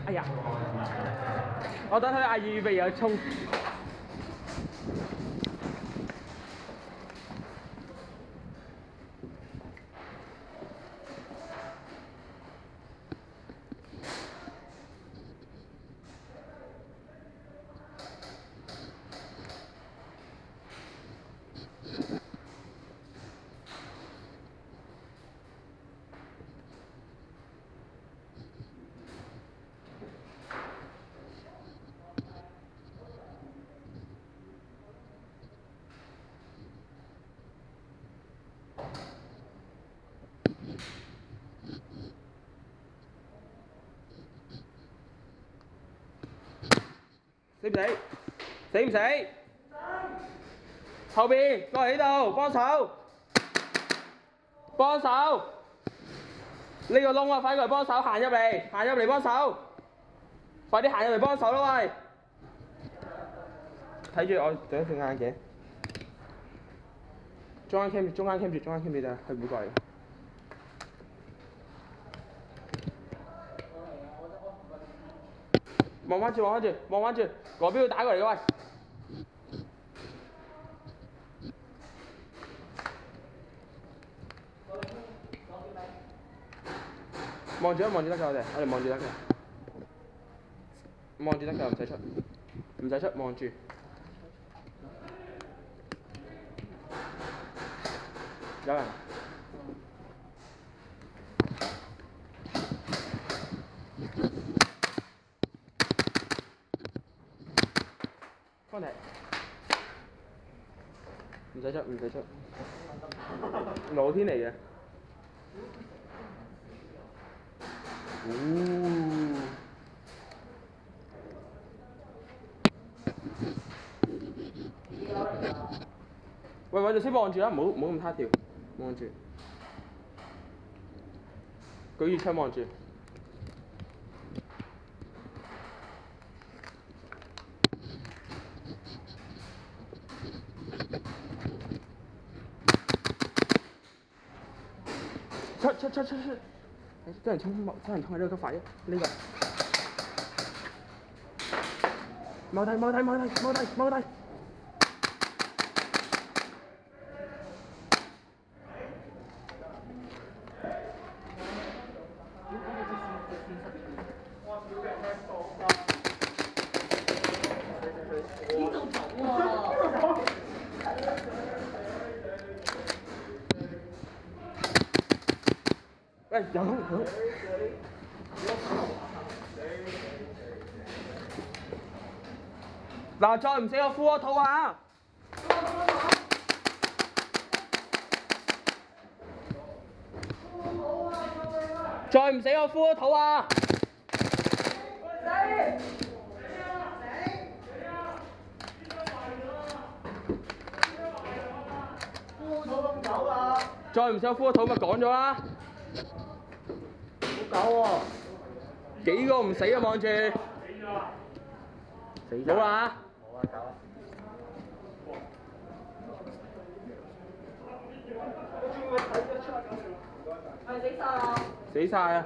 哎呀！我等佢嗌預備有衝。死唔死？死唔死？後邊過嚟呢度幫手，幫手！呢個窿啊，快過嚟幫手，行入嚟幫手，快啲行入嚟幫手啦喂！睇住我整副眼鏡，中間 cam 住，就係佢唔會過嚟。望翻住，嗰邊要打過嚟嘅喂！望住得㗎，我哋望住得㗎，唔使出，望住。有人。翻嚟。唔使出。露天嚟嘅。喂，揾住先望住啦，唔好咁他條，望住。舉住槍望住。出！真人衝喺呢個快一呢個。踎低！喂，有嗱，再唔死我敷個肚啊！再唔死我敷個肚啊！再唔死我敷個肚咪講咗啦！好狗喎！幾個唔死啊？望住！死咗啦！冇啊，狗啊！係死晒啊！死晒啊！